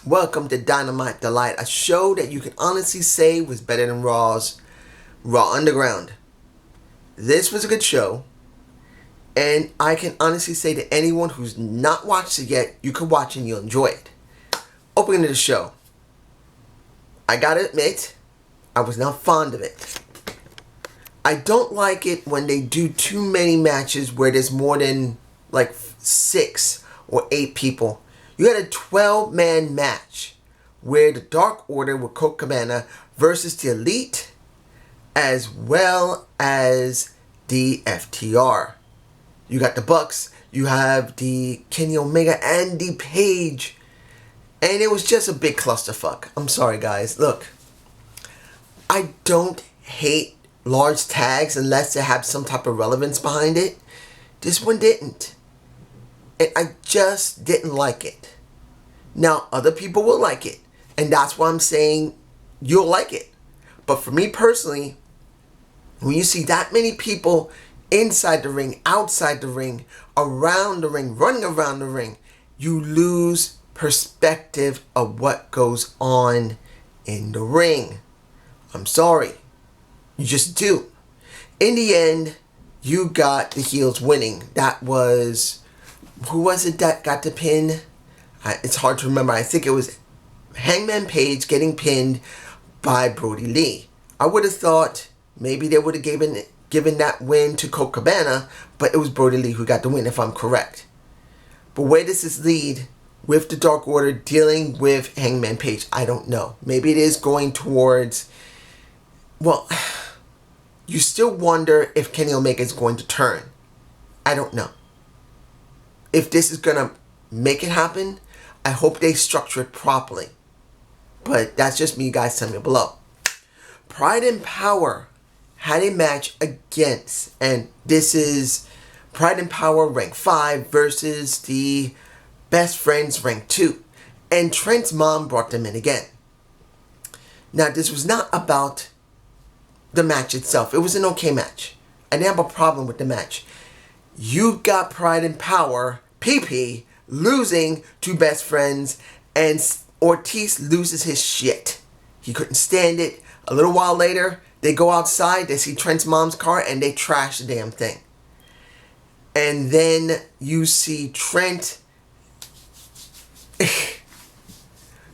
Welcome to Dynamite Delight, a show that you can honestly say was better than Raw's Raw Underground. This was a good show, and I can honestly say to anyone who's not watched it yet, you can watch and you'll enjoy it. Opening to the show, I gotta admit, I was not fond of it. I don't like it when they do too many matches where there's more than like 6 or 8 people. You had a 12-man match where the Dark Order with Colt Cabana versus the Elite as well as the FTR. You got the Bucks, you have the Kenny Omega and the Page. And it was just a big clusterfuck. I'm sorry guys. Look, I don't hate large tags unless they have some type of relevance behind it. This one didn't. And I just didn't like it. Now, other people will like it. And that's why I'm saying you'll like it. But for me personally, when you see that many people inside the ring, outside the ring, around the ring, running around the ring, you lose perspective of what goes on in the ring. I'm sorry. You just do. In the end, you got the heels winning. That was... Who was it that got the pin? It's hard to remember. I think it was Hangman Page getting pinned by Brody Lee. I would have thought maybe they would have given that win to Colt Cabana, but it was Brody Lee who got the win, if I'm correct. But where does this lead with the Dark Order dealing with Hangman Page? I don't know. Maybe it is going towards... Well, you still wonder if Kenny Omega is going to turn. I don't know. If this is going to make it happen, I hope they structure it properly. But that's just me, guys. Tell me below. Pride and Power had a match against, and this is Pride and Power rank 5 versus the Best Friends rank 2. And Trent's mom brought them in again. Now, this was not about the match itself. It was an okay match. I didn't have a problem with the match. You got Pride and Power, PP, losing to Best Friends, and Ortiz loses his shit. He couldn't stand it. A little while later, they go outside, they see Trent's mom's car, and they trash the damn thing. And then you see Trent...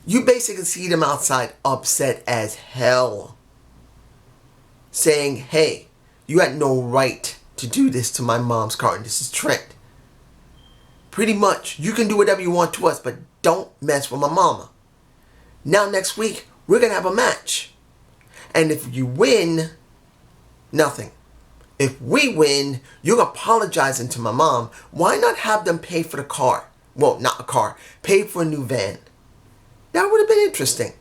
You basically see them outside upset as hell. Saying, hey, you had no right to do this to my mom's car, and this is Trent. Pretty much, you can do whatever you want to us, but don't mess with my mama. Now next week, we're going to have a match. And if you win, nothing. If we win, you're apologizing to my mom. Why not have them pay for the car? Well, not a car. Pay for a new van. That would have been interesting.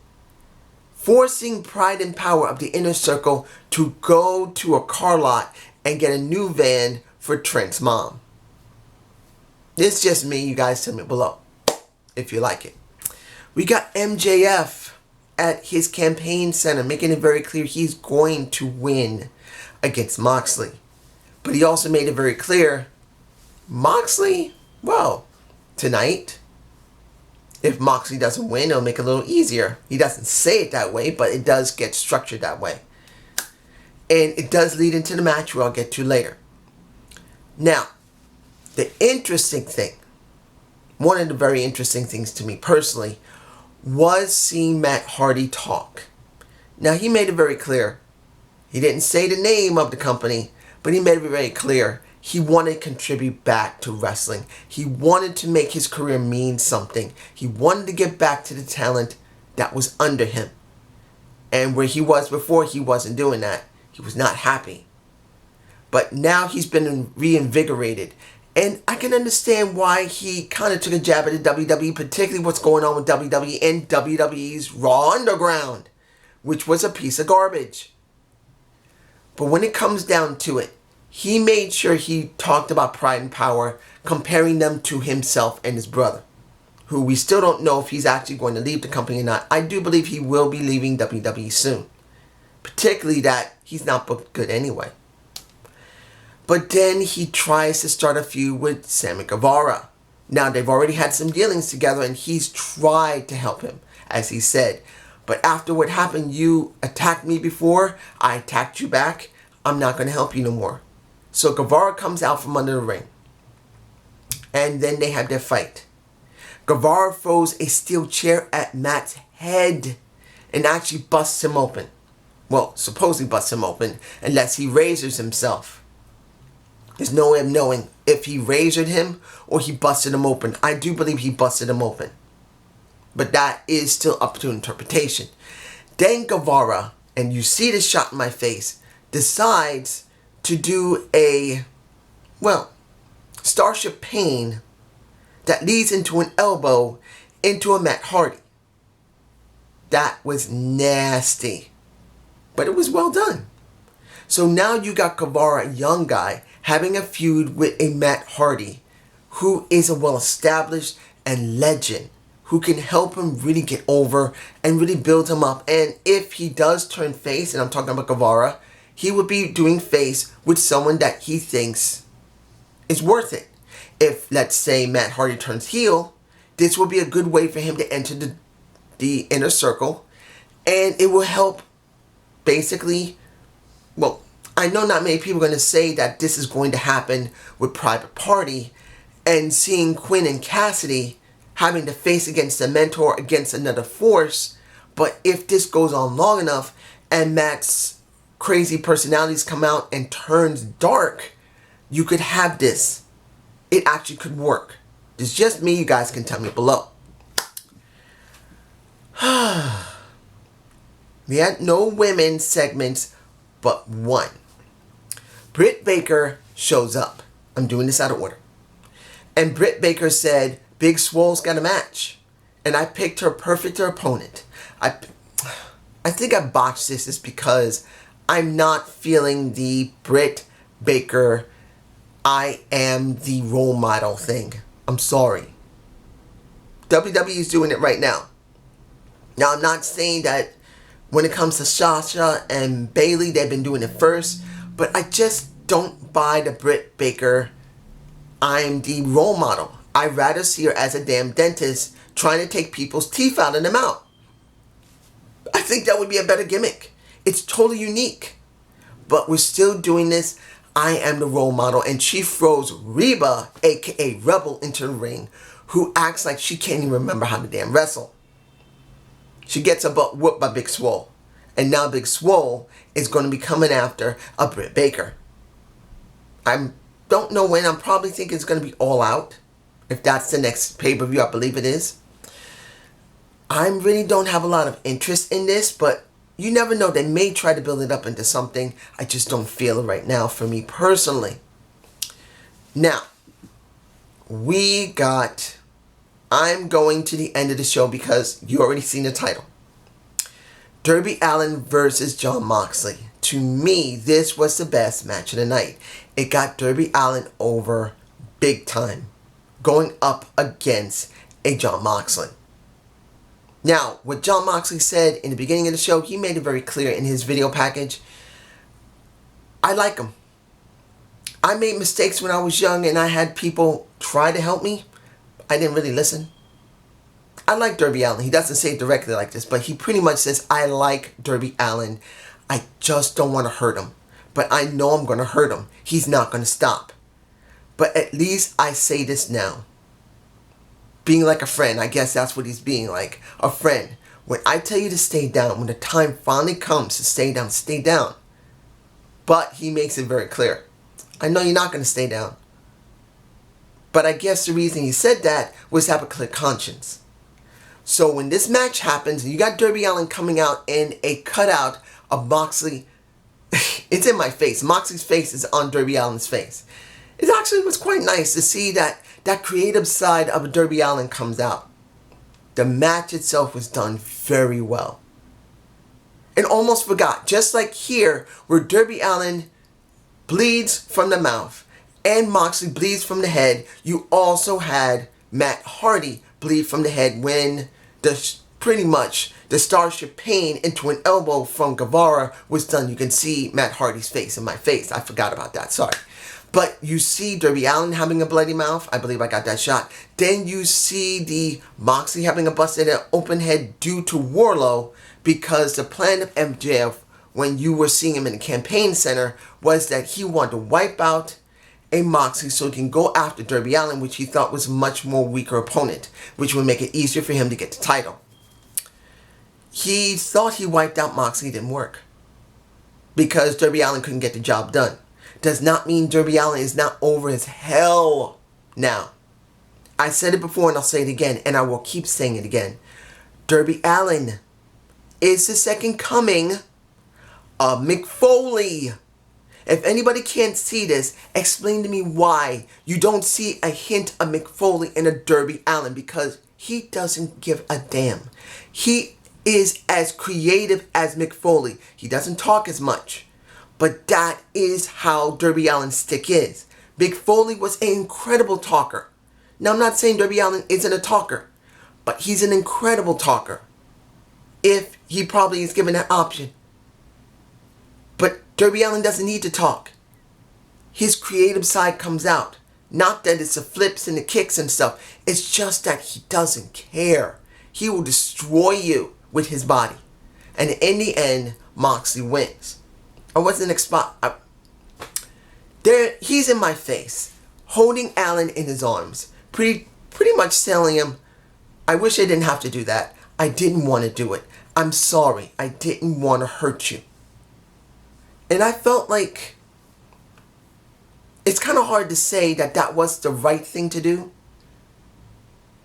Forcing Pride and Power of the Inner Circle to go to a car lot and get a new van for Trent's mom. It's just me. You guys tell me below if you like it. We got MJF at his campaign center making it very clear he's going to win against Moxley. But he also made it very clear, Moxley, well, tonight, if Moxley doesn't win, it'll make it a little easier. He doesn't say it that way, but it does get structured that way. And it does lead into the match, where I'll get to later. Now, the interesting thing, one of the very interesting things to me personally, was seeing Matt Hardy talk. Now, he made it very clear. He didn't say the name of the company, but he made it very clear he wanted to contribute back to wrestling. He wanted to make his career mean something. He wanted to get back to the talent that was under him. And where he was before, he wasn't doing that. He was not happy. But now he's been reinvigorated. And I can understand why he kind of took a jab at the WWE, particularly what's going on with WWE and WWE's Raw Underground, which was a piece of garbage. But when it comes down to it, he made sure he talked about Pride and Power, comparing them to himself and his brother, who we still don't know if he's actually going to leave the company or not. I do believe he will be leaving WWE soon, particularly that he's not booked good anyway. But then he tries to start a feud with Sammy Guevara. Now, they've already had some dealings together, and he's tried to help him, as he said. But after what happened, you attacked me before, I attacked you back, I'm not going to help you no more. So Guevara comes out from under the ring. And then they have their fight. Guevara throws a steel chair at Matt's head and actually busts him open. Well, supposedly busts him open, unless he razors himself. There's no way of knowing if he razored him or he busted him open. I do believe he busted him open. But that is still up to interpretation. Then Guevara, and you see the shot in my face, decides to do a, Starship Pain that leads into an elbow into a Matt Hardy. That was nasty. But it was well done. So now you got Guevara, a young guy, having a feud with a Matt Hardy, who is a well-established and legend, who can help him really get over and really build him up. And if he does turn face, and I'm talking about Guevara, he would be doing face with someone that he thinks is worth it. If, let's say, Matt Hardy turns heel, this will be a good way for him to enter the inner circle. And it will help, basically, I know not many people are going to say that this is going to happen with Private Party, and seeing Quinn and Cassidy having to face against a mentor against another force. But if this goes on long enough and Matt's crazy personalities come out and turns dark, you could have this. It actually could work. It's just me. You guys can tell me below. We had no women segments but one. Britt Baker shows up. I'm doing this out of order. And Britt Baker said, Big Swole's got a match. And I picked her perfect opponent. I think I botched this is because I'm not feeling the Britt Baker, I am the role model thing. I'm sorry. WWE is doing it right now. Now, I'm not saying that when it comes to Sasha and Bayley, they've been doing it first. But I just don't buy the Britt Baker, I'm the role model. I'd rather see her as a damn dentist trying to take people's teeth out of their mouth. I think that would be a better gimmick. It's totally unique. But we're still doing this. I am the role model. And she throws Reba, a.k.a. Rebel, into the ring, who acts like she can't even remember how to damn wrestle. She gets her butt whooped by Big Swole. And now Big Swole is going to be coming after a Britt Baker. I don't know when. I'm probably thinking it's going to be All Out. If that's the next pay-per-view, I believe it is. I really don't have a lot of interest in this, but you never know. They may try to build it up into something. I just don't feel it right now for me personally. Now, I'm going to the end of the show because you already seen the title. Darby Allin versus Jon Moxley. To me, this was the best match of the night. It got Darby Allin over big time, going up against a Jon Moxley. Now, what Jon Moxley said in the beginning of the show, he made it very clear in his video package. I like him. I made mistakes when I was young and I had people try to help me. I didn't really listen. I like Darby Allin. He doesn't say it directly like this, but he pretty much says, I like Darby Allin. I just don't want to hurt him. But I know I'm going to hurt him. He's not going to stop. But at least I say this now. Being like a friend, I guess that's what he's being like. A friend. When I tell you to stay down, when the time finally comes to stay down, stay down. But he makes it very clear. I know you're not going to stay down. But I guess the reason he said that was to have a clear conscience. So when this match happens, and you got Darby Allin coming out in a cutout of Moxley, it's in my face. Moxley's face is on Darby Allin's face. It actually was quite nice to see that creative side of Darby Allin comes out. The match itself was done very well. And almost forgot, just like here, where Darby Allin bleeds from the mouth and Moxley bleeds from the head, you also had Matt Hardy bleed from the head when pretty much the Starship Pain into an elbow from Guevara was done. You can see Matt Hardy's face in my face. I forgot about that, sorry. But you see Darby Allin having a bloody mouth. I believe I got that shot. Then you see the Moxley having a busted open head due to Wardlow, because the plan of MJF, when you were seeing him in the campaign center, was that he wanted to wipe out a Moxley so he can go after Darby Allin, which he thought was a much more weaker opponent, which would make it easier for him to get the title. He thought he wiped out Moxley. It didn't work, because Darby Allin couldn't get the job done. Does not mean Darby Allin is not over as hell now. I said it before and I'll say it again, and I will keep saying it again. Darby Allin is the second coming of Mick Foley. If anybody can't see this, explain to me why you don't see a hint of Mick Foley in a Darby Allin, because he doesn't give a damn. He is as creative as Mick Foley. He doesn't talk as much. But that is how Darby Allin's stick is. Mick Foley was an incredible talker. Now, I'm not saying Darby Allin isn't a talker, but he's an incredible talker, if he probably is given that option. But Darby Allin doesn't need to talk. His creative side comes out. Not that it's the flips and the kicks and stuff. It's just that he doesn't care. He will destroy you with his body. And in the end, Moxley wins. I wasn't he's in my face, holding Allin in his arms, pretty much telling him, I wish I didn't have to do that. I didn't want to do it. I'm sorry. I didn't want to hurt you. And I felt like it's kind of hard to say that was the right thing to do,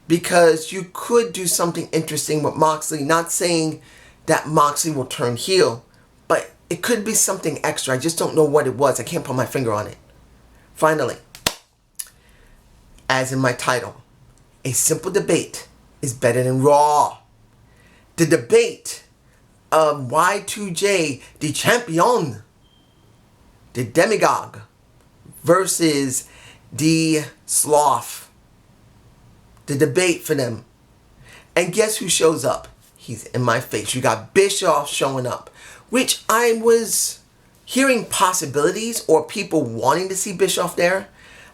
because you could do something interesting with Moxley. Not saying that Moxley will turn heel, but it could be something extra. I just don't know what it was. I can't put my finger on it. Finally, as in my title, a simple debate is better than Raw. The debate of Y2J, the champion, the demagogue, versus the sloth. The debate for them. And guess who shows up? He's in my face. You got Bischoff showing up, which I was hearing possibilities or people wanting to see Bischoff there.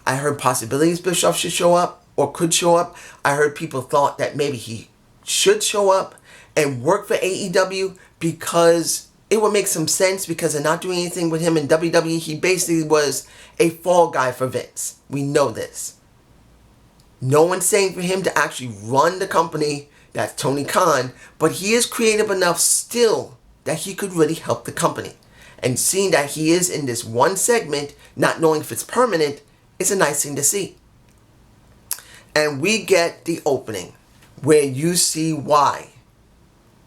I heard possibilities Bischoff should show up or could show up. I heard people thought that maybe he should show up and work for AEW, because it would make some sense, because they're not doing anything with him in WWE. He basically was a fall guy for Vince. We know this. No one's saying for him to actually run the company. That's Tony Khan. But he is creative enough still that he could really help the company. And seeing that he is in this one segment, not knowing if it's permanent, is a nice thing to see. And we get the opening where you see why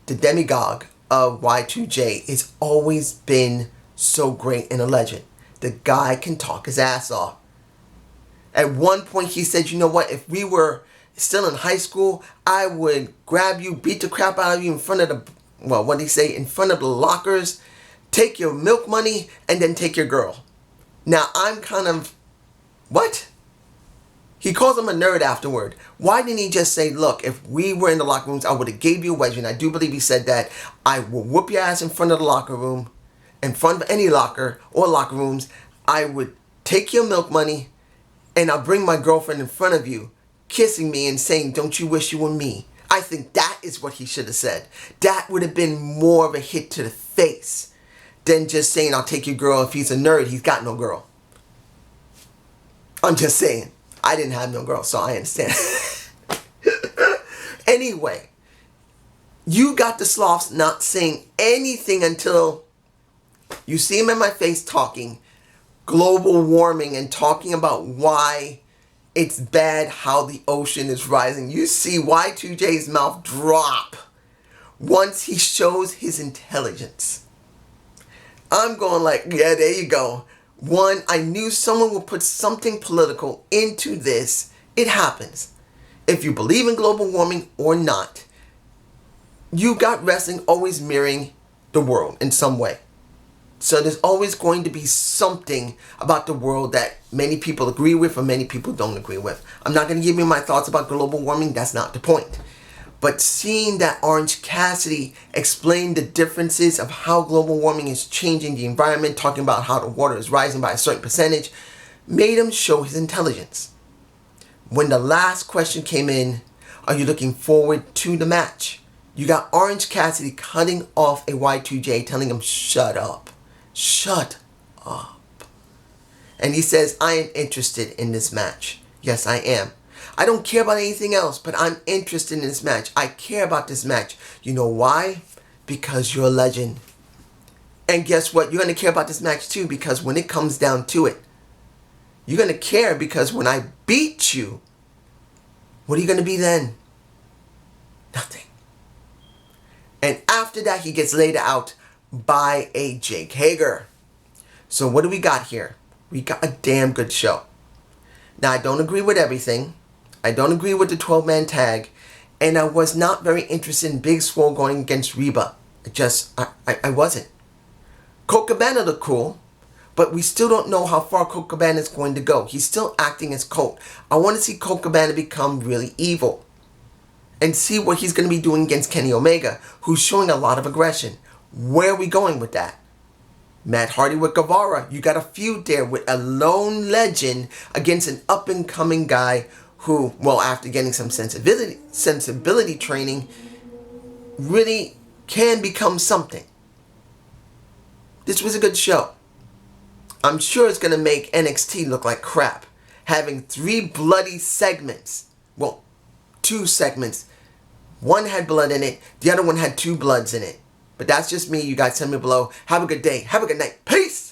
the demagogue of Y2J has always been so great and a legend. The guy can talk his ass off. At one point he said, you know what, if we were still in high school, I would grab you, beat the crap out of you in front of in front of the lockers, take your milk money, and then take your girl. Now I'm kind of, what? He calls him a nerd afterward. Why didn't he just say, look, if we were in the locker rooms, I would have gave you a wedgie. And I do believe he said that. I will whoop your ass in front of the locker room, in front of any locker or locker rooms. I would take your milk money, and I'll bring my girlfriend in front of you, kissing me and saying, don't you wish you were me? I think that is what he should have said. That would have been more of a hit to the face than just saying, I'll take your girl. If he's a nerd, he's got no girl. I'm just saying. I didn't have no girl, so I understand. Anyway, you got the sloths not saying anything until you see him in my face talking, global warming and talking about why it's bad how the ocean is rising. You see Y2J's mouth drop once he shows his intelligence. I'm going like, yeah, there you go. One, I knew someone would put something political into this. It happens. If you believe in global warming or not, you got wrestling always mirroring the world in some way. So there's always going to be something about the world that many people agree with or many people don't agree with. I'm not going to give you my thoughts about global warming. That's not the point. But seeing that Orange Cassidy explain the differences of how global warming is changing the environment, talking about how the water is rising by a certain percentage, made him show his intelligence. When the last question came in, are you looking forward to the match? You got Orange Cassidy cutting off a Y2J, telling him, shut up. Shut up. And he says, I am interested in this match. Yes, I am. I don't care about anything else, but I'm interested in this match. I care about this match. You know why? Because you're a legend. And guess what? You're going to care about this match too, because when it comes down to it, you're going to care because when I beat you, what are you going to be then? Nothing. And after that, he gets laid out by a Jake Hager. So what do we got here? We got a damn good show. Now, I don't agree with everything. I don't agree with the 12-man tag. And I was not very interested in Big Swole going against Reba. I wasn't. Colt Cabana looked cool. But we still don't know how far Colt Cabana is going to go. He's still acting as Colt. I want to see Colt Cabana become really evil. And see what he's going to be doing against Kenny Omega, who's showing a lot of aggression. Where are we going with that? Matt Hardy with Guevara. You got a feud there with a lone legend against an up-and-coming guy who, well, after getting some sensibility training, really can become something. This was a good show. I'm sure it's going to make NXT look like crap. Having 3 bloody segments. Well, 2 segments. One had blood in it. The other one had 2 bloods in it. But that's just me. You guys tell me below. Have a good day. Have a good night. Peace!